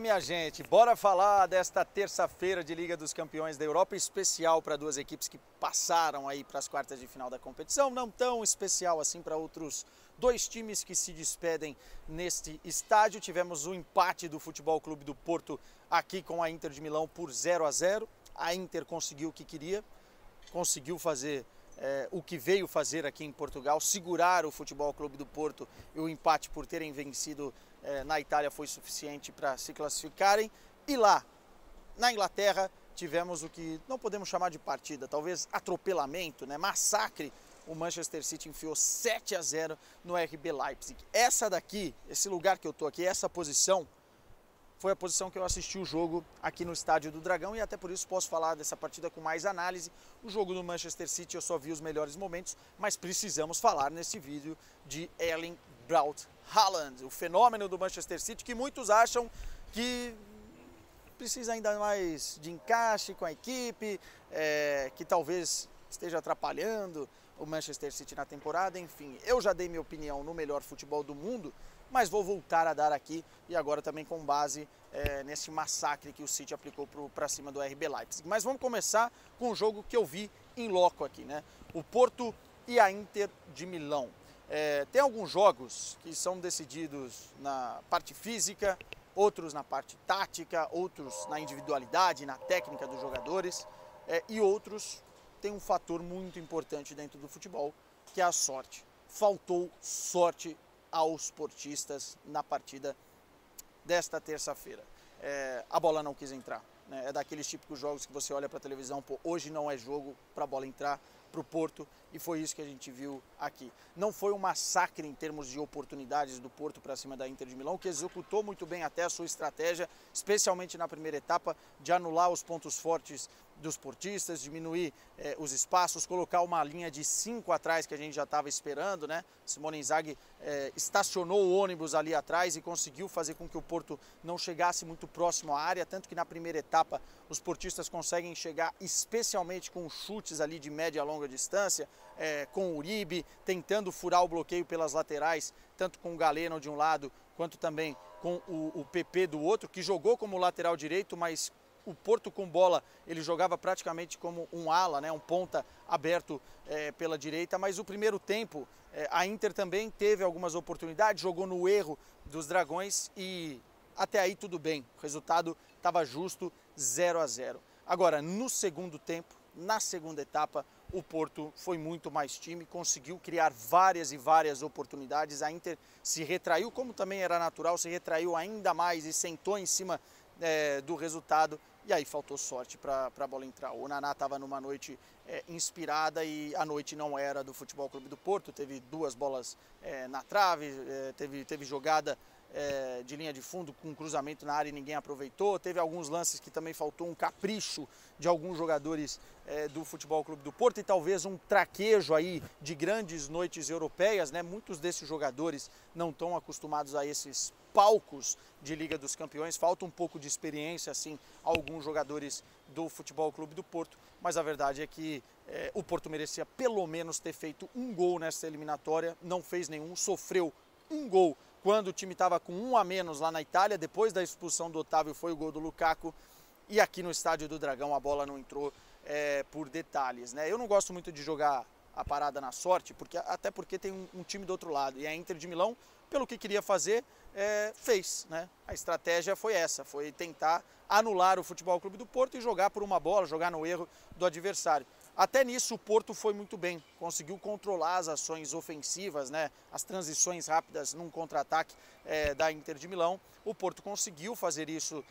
Minha gente, bora falar desta terça-feira de Liga dos Campeões da Europa, especial para duas equipes que passaram aí para as quartas de final da competição, não tão especial assim para outros dois times que se despedem neste estádio. Tivemos o empate do Futebol Clube do Porto aqui com a Inter de Milão por 0-0. A Inter conseguiu o que queria, conseguiu fazer o que veio fazer aqui em Portugal, segurar o Futebol Clube do Porto, e o empate por terem vencido na Itália foi suficiente para se classificarem. E lá, na Inglaterra, tivemos o que não podemos chamar de partida, talvez atropelamento, né? Massacre. O Manchester City enfiou 7-0 no RB Leipzig. Essa daqui, esse lugar que eu tô aqui, essa posição, foi a posição que eu assisti o jogo aqui no Estádio do Dragão, e até por isso posso falar dessa partida com mais análise. O jogo do Manchester City eu só vi os melhores momentos, mas precisamos falar nesse vídeo de Erling Braut Haaland, o fenômeno do Manchester City, que muitos acham que precisa ainda mais de encaixe com a equipe, que talvez esteja atrapalhando o Manchester City na temporada. Enfim, eu já dei minha opinião no melhor futebol do mundo, mas vou voltar a dar aqui, e agora também com base nesse massacre que o City aplicou para cima do RB Leipzig. Mas vamos começar com o jogo que eu vi em loco aqui, né? O Porto e a Inter de Milão. Tem alguns jogos que são decididos na parte física, outros na parte tática, outros na individualidade, na técnica dos jogadores, e outros têm um fator muito importante dentro do futebol, que é a sorte. Faltou sorte aos portistas na partida desta terça-feira. A bola não quis entrar, né? É daqueles típicos jogos que você olha para a televisão, pô, hoje não é jogo para a bola entrar para o Porto, e foi isso que a gente viu aqui. Não foi um massacre em termos de oportunidades do Porto para cima da Inter de Milão, que executou muito bem até a sua estratégia, especialmente na primeira etapa, de anular os pontos fortes dos portistas, diminuir os espaços, colocar uma linha de 5 atrás que a gente já estava esperando, né? Simone Inzaghi estacionou o ônibus ali atrás e conseguiu fazer com que o Porto não chegasse muito próximo à área, tanto que na primeira etapa os portistas conseguem chegar especialmente com chutes ali de média a longa distância, com o Uribe tentando furar o bloqueio pelas laterais, tanto com o Galeno de um lado, quanto também com o PP do outro, que jogou como lateral direito, mas o Porto com bola, ele jogava praticamente como um ala, né, um ponta aberto pela direita. Mas o primeiro tempo, a Inter também teve algumas oportunidades, jogou no erro dos Dragões, e até aí tudo bem, o resultado estava justo, 0-0. Agora, no segundo tempo, na segunda etapa, o Porto foi muito mais time, conseguiu criar várias e várias oportunidades. A Inter se retraiu, como também era natural, se retraiu ainda mais e sentou em cima do resultado, e aí faltou sorte para a bola entrar. O Naná estava numa noite inspirada, e a noite não era do Futebol Clube do Porto. Teve duas bolas na trave, teve jogada de linha de fundo com cruzamento na área e ninguém aproveitou. Teve alguns lances que também faltou um capricho de alguns jogadores do Futebol Clube do Porto, e talvez um traquejo aí de grandes noites europeias, né? Muitos desses jogadores não estão acostumados a esses palcos de Liga dos Campeões, falta um pouco de experiência assim a alguns jogadores do Futebol Clube do Porto, mas a verdade é que o Porto merecia pelo menos ter feito um gol nessa eliminatória. Não fez nenhum, sofreu um gol quando o time estava com 1 a menos lá na Itália. Depois da expulsão do Otávio foi o gol do Lukaku, e aqui no Estádio do Dragão a bola não entrou por detalhes, né? Eu não gosto muito de jogar a parada na sorte, até porque tem um time do outro lado, e a Inter de Milão, pelo que queria fazer, fez, né? A estratégia foi essa, foi tentar anular o Futebol Clube do Porto e jogar por uma bola, jogar no erro do adversário. Até nisso o Porto foi muito bem, conseguiu controlar as ações ofensivas, né? As transições rápidas num contra-ataque da Inter de Milão. O Porto conseguiu fazer isso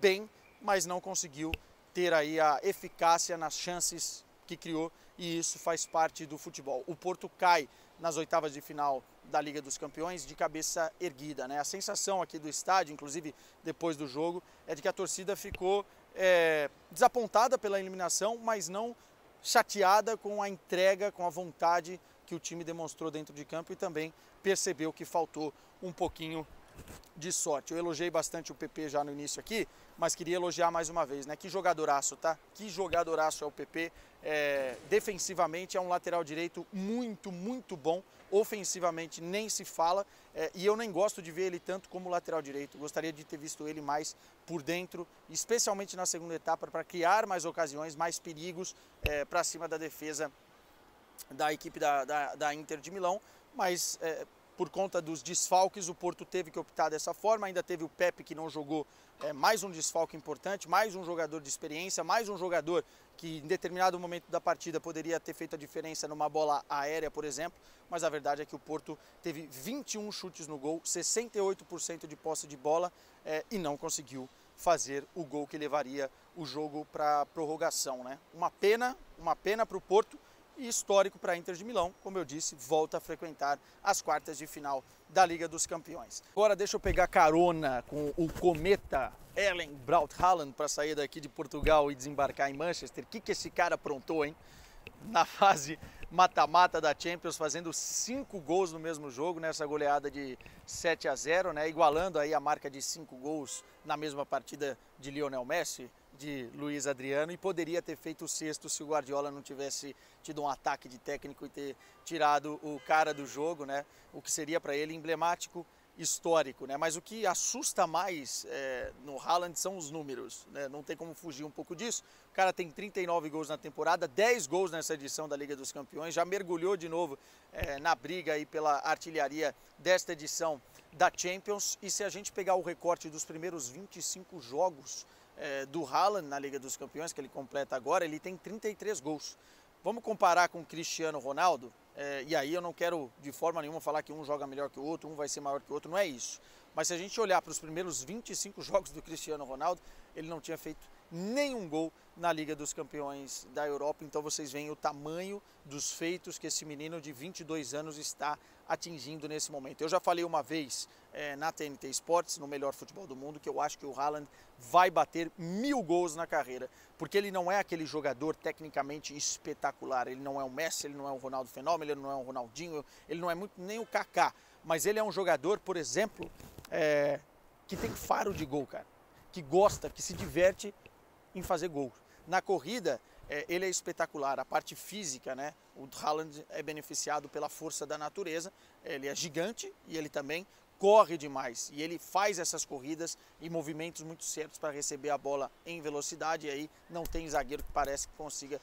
bem, mas não conseguiu ter aí a eficácia nas chances que criou, e isso faz parte do futebol. O Porto cai nas oitavas de final da Liga dos Campeões de cabeça erguida, né? A sensação aqui do estádio, inclusive depois do jogo, é de que a torcida ficou desapontada pela eliminação, mas não chateada com a entrega, com a vontade que o time demonstrou dentro de campo, e também percebeu que faltou um pouquinho de sorte. Eu elogiei bastante o PP já no início aqui, mas queria elogiar mais uma vez, né? Que jogadoraço, tá? Que jogadoraço é o PP. Defensivamente é um lateral direito muito, muito bom. Ofensivamente nem se fala. E eu nem gosto de ver ele tanto como lateral direito. Gostaria de ter visto ele mais por dentro, especialmente na segunda etapa, para criar mais ocasiões, mais perigos para cima da defesa da equipe da Inter de Milão. Mas por conta dos desfalques, o Porto teve que optar dessa forma. Ainda teve o Pepe, que não jogou, mais um desfalque importante, mais um jogador de experiência, mais um jogador que em determinado momento da partida poderia ter feito a diferença numa bola aérea, por exemplo. Mas a verdade é que o Porto teve 21 chutes no gol, 68% de posse de bola e não conseguiu fazer o gol que levaria o jogo para a prorrogação, né? Uma pena para o Porto. E histórico para a Inter de Milão, como eu disse, volta a frequentar as quartas de final da Liga dos Campeões. Agora deixa eu pegar carona com o cometa Erling Braut Haaland para sair daqui de Portugal e desembarcar em Manchester. O que esse cara aprontou, hein? Na fase mata-mata da Champions, fazendo 5 gols no mesmo jogo, nessa goleada de 7-0, né? Igualando aí a marca de 5 gols na mesma partida de Lionel Messi, de Luiz Adriano, e poderia ter feito o sexto se o Guardiola não tivesse tido um ataque de técnico e ter tirado o cara do jogo, né? O que seria para ele emblemático, histórico, né? Mas o que assusta mais no Haaland são os números, né? Não tem como fugir um pouco disso. O cara tem 39 gols na temporada, 10 gols nessa edição da Liga dos Campeões, já mergulhou de novo na briga aí pela artilharia desta edição da Champions. E se a gente pegar o recorte dos primeiros 25 jogos do Haaland na Liga dos Campeões, que ele completa agora, ele tem 33 gols. Vamos comparar com o Cristiano Ronaldo, e aí eu não quero de forma nenhuma falar que um joga melhor que o outro, um vai ser maior que o outro, não é isso. Mas se a gente olhar para os primeiros 25 jogos do Cristiano Ronaldo, ele não tinha feito nenhum gol na Liga dos Campeões da Europa. Então vocês veem o tamanho dos feitos que esse menino de 22 anos está atingindo nesse momento. Eu já falei uma vez na TNT Sports, no Melhor Futebol do Mundo, que eu acho que o Haaland vai bater 1000 gols na carreira, porque ele não é aquele jogador tecnicamente espetacular. Ele não é o Messi, ele não é o Ronaldo Fenômeno, ele não é o Ronaldinho, ele não é muito nem o Kaká, mas ele é um jogador, por exemplo, que tem faro de gol, cara, que gosta, que se diverte em fazer gol. Na corrida, ele é espetacular. A parte física, né? O Haaland é beneficiado pela força da natureza. Ele é gigante e ele também corre demais. E ele faz essas corridas e movimentos muito certos para receber a bola em velocidade. E aí não tem zagueiro que parece que consiga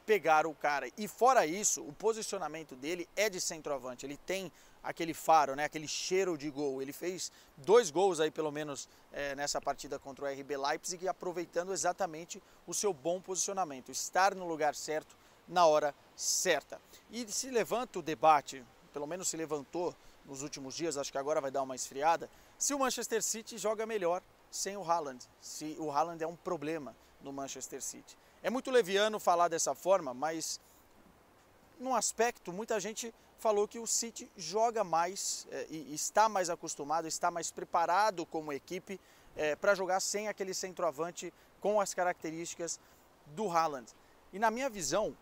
pegar o cara. E fora isso, o posicionamento dele é de centroavante. Ele tem aquele faro, né? Aquele cheiro de gol. Ele fez 2 gols aí pelo menos nessa partida contra o RB Leipzig, aproveitando exatamente o seu bom posicionamento, estar no lugar certo na hora certa. E se levanta o debate, pelo menos se levantou nos últimos dias, acho que agora vai dar uma esfriada, se o Manchester City joga melhor sem o Haaland, se o Haaland é um problema no Manchester City. É muito leviano falar dessa forma, mas num aspecto, muita gente falou que o City joga mais e está mais acostumado, está mais preparado como equipe para jogar sem aquele centroavante com as características do Haaland. E na minha visão,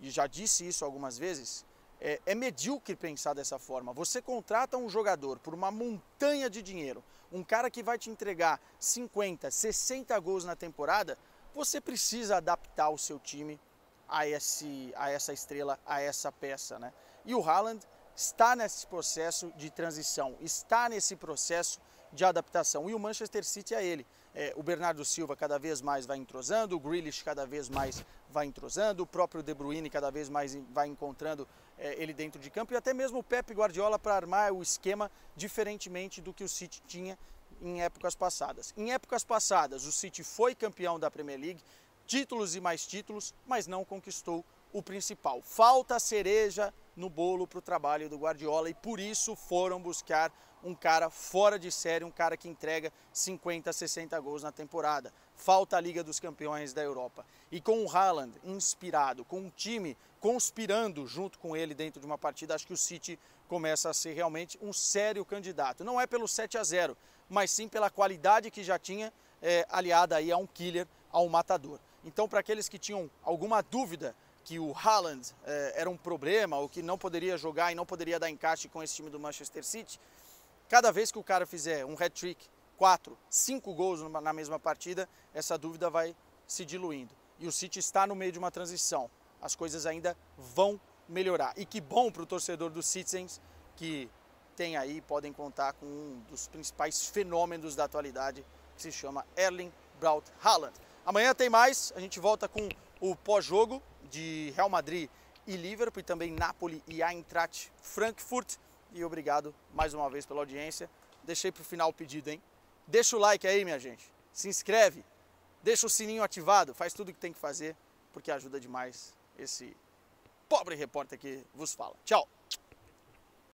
e já disse isso algumas vezes, é medíocre pensar dessa forma. Você contrata um jogador por uma montanha de dinheiro, um cara que vai te entregar 50, 60 gols na temporada, você precisa adaptar o seu time a essa estrela, a essa peça, né? E o Haaland está nesse processo de transição, está nesse processo de adaptação. E o Manchester City é ele. O Bernardo Silva cada vez mais vai entrosando, o Grealish cada vez mais vai entrosando, o próprio De Bruyne cada vez mais vai encontrando ele dentro de campo, e até mesmo o Pep Guardiola para armar o esquema diferentemente do que o City tinha em épocas passadas. Em épocas passadas, o City foi campeão da Premier League, títulos e mais títulos, mas não conquistou o principal. Falta a cereja no bolo para o trabalho do Guardiola, e por isso foram buscar um cara fora de série, um cara que entrega 50, 60 gols na temporada. Falta a Liga dos Campeões da Europa. E com o Haaland inspirado, com um time conspirando junto com ele dentro de uma partida, acho que o City começa a ser realmente um sério candidato. Não é pelo 7-0, mas sim pela qualidade que já tinha, aliada aí a um killer, a um matador. Então, para aqueles que tinham alguma dúvida que o Haaland era um problema, ou que não poderia jogar e não poderia dar encaixe com esse time do Manchester City, Cada vez que o cara fizer um hat-trick, 4, 5 gols na mesma partida, essa dúvida vai se diluindo. E o City está no meio de uma transição. As coisas ainda vão melhorar. E que bom para o torcedor dos Citizens que tem aí, podem contar com um dos principais fenômenos da atualidade, que se chama Erling Braut Haaland. Amanhã tem mais, a gente volta com o pós-jogo de Real Madrid e Liverpool, e também Napoli e Eintracht Frankfurt. E obrigado mais uma vez pela audiência. Deixei para o final o pedido, hein? Deixa o like aí, minha gente. Se inscreve, deixa o sininho ativado, faz tudo o que tem que fazer, porque ajuda demais esse pobre repórter que vos fala. Tchau!